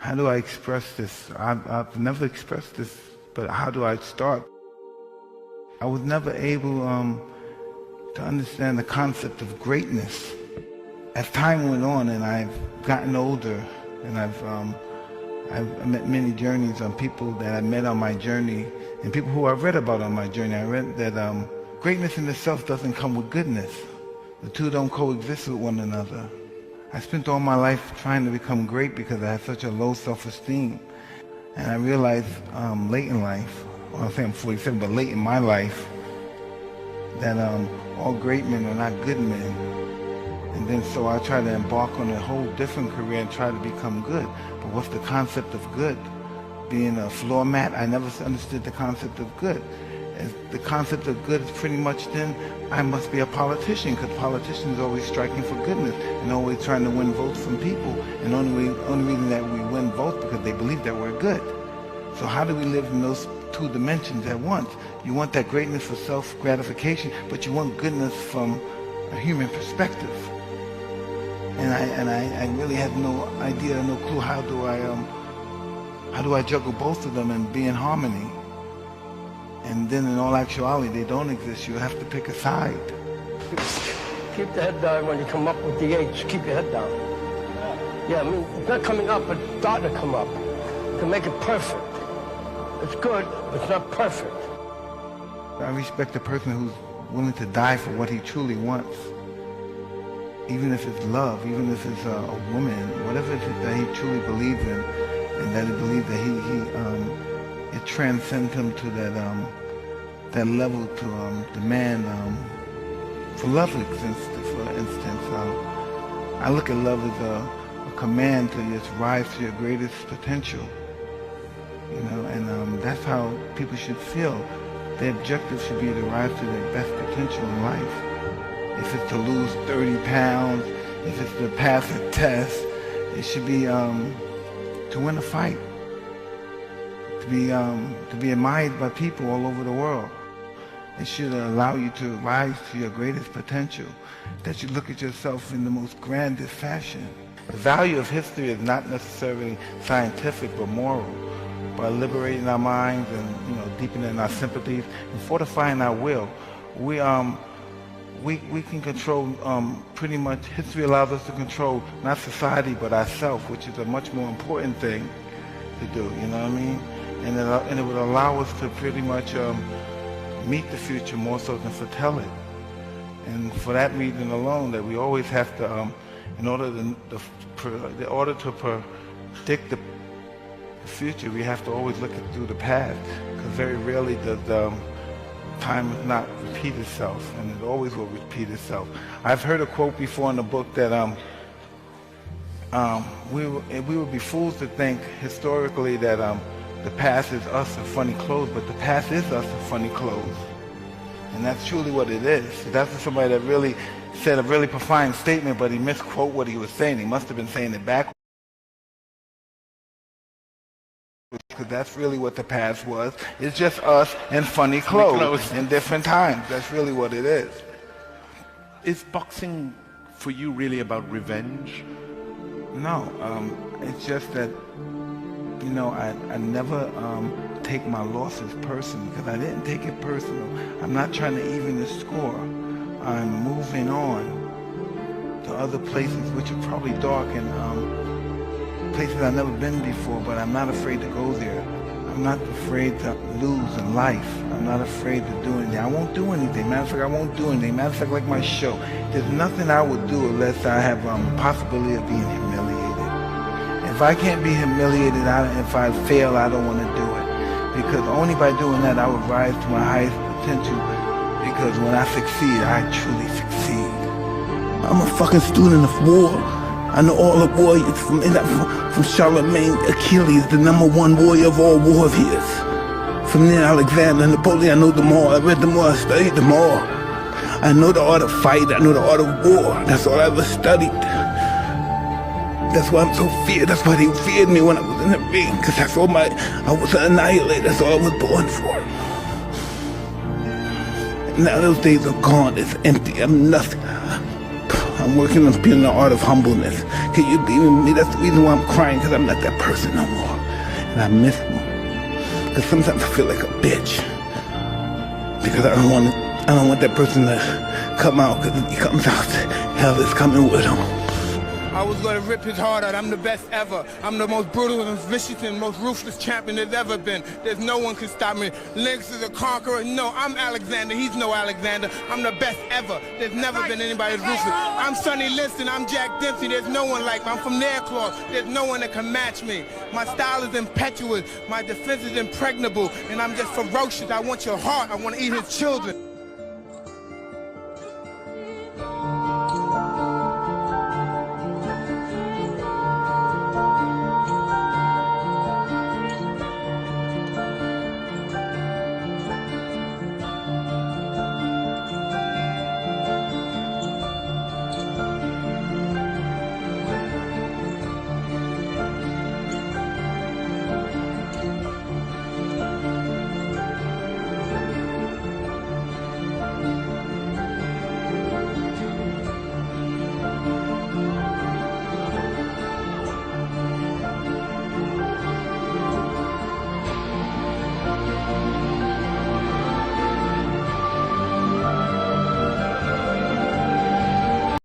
How do I express this? I've never expressed this, but how do I start? I was never able to understand the concept of greatness. As time went on and I've gotten older and I've met many journeys on people that I met on my journey and people who I've read about on my journey. I read that greatness in itself doesn't come with goodness. The two don't coexist with one another. I spent all my life trying to become great because I had such a low self-esteem. And I realized late in life, well, I say I'm 47, but late in my life, that all great men are not good men. And then so I tried to embark on a whole different career and try to become good. But what's the concept of good? Being a floor mat, I never understood the concept of good. As the concept of good is pretty much then, I must be a politician, because politicians are always striking for goodness and always trying to win votes from people. And only reason that we win votes because they believe that we're good. So how do we live in those two dimensions at once? You want that greatness for self-gratification, but you want goodness from a human perspective. And I really had no idea, no clue how do I juggle both of them and be in harmony. And then in all actuality, they don't exist. You have to pick a side. Keep the head down when you come up with the H. Keep your head down. Yeah, I mean, it's not coming up, but it's starting to come up. To make it perfect. It's good, but it's not perfect. I respect the person who's willing to die for what he truly wants. Even if it's love, even if it's a woman, whatever it is that he truly believes in, and that he believes that it transcends him to that level to demand for love, for instance. I look at love as a command to just rise to your greatest potential, you know, and that's how people should feel. Their objective should be to rise to their best potential in life. If it's to lose 30 pounds, if it's to pass a test, it should be to win a fight, to be admired by people all over the world. It should allow you to rise to your greatest potential, that you look at yourself in the most grandest fashion. The value of history is not necessarily scientific but moral. By liberating our minds and, you know, deepening our sympathies and fortifying our will, we can control pretty much. History allows us to control not society but ourselves, which is a much more important thing to do, you know what I mean? And it would allow us to pretty much meet the future more so than foretell it. And for that reason alone, that we always have to, in order to predict the future, we have to always look through the past, because very rarely does time not repeat itself, and it always will repeat itself. I've heard a quote before in the book that we would be fools to think historically that the past is us in funny clothes, but the past is us in funny clothes. And that's truly what it is. That's somebody that really said a really profound statement, but he misquoted what he was saying. He must have been saying it backwards. Because that's really what the past was. It's just us in funny clothes in different times. That's really what it is. Is boxing for you really about revenge? No, it's just that, you know, I never take my losses personally, because I didn't take it personal. I'm not trying to even the score. I'm moving on to other places which are probably dark and places I've never been before, but I'm not afraid to go there. I'm not afraid to lose in life. I'm not afraid to do anything. I won't do anything. Matter of fact, I won't do anything. Matter of fact, like my show, there's nothing I would do unless I have the possibility of being humiliated. If I can't be humiliated, if I fail, I don't want to do it. Because only by doing that, I would rise to my highest potential. Because when I succeed, I truly succeed. I'm a fucking student of war. I know all the warriors from Charlemagne, Achilles, the #1 warrior of all warriors. From then Alexander, Napoleon, I know them all. I read them all, I studied them all. I know the art of fight, I know the art of war. That's all I ever studied. That's why I'm so feared. That's why they feared me when I was in the ring. Because that's all I was an annihilator. That's all I was born for. Now those days are gone. It's empty. I'm nothing. I'm working on being the art of humbleness. Can you be with me? That's the reason why I'm crying, because I'm not that person no more. And I miss him. Because sometimes I feel like a bitch. Because I don't want that person to come out, because if he comes out, hell is coming with him. I was gonna rip his heart out. I'm the best ever. I'm the most brutal and vicious and most ruthless champion there's ever been. There's no one can stop me. Lynx is a conqueror. No, I'm Alexander. He's no Alexander. I'm the best ever. There's never been anybody as ruthless. I'm Sonny Liston. I'm Jack Dempsey. There's no one like me. I'm from Nairclaw. There's no one that can match me. My style is impetuous. My defense is impregnable. And I'm just ferocious. I want your heart. I want to eat his children.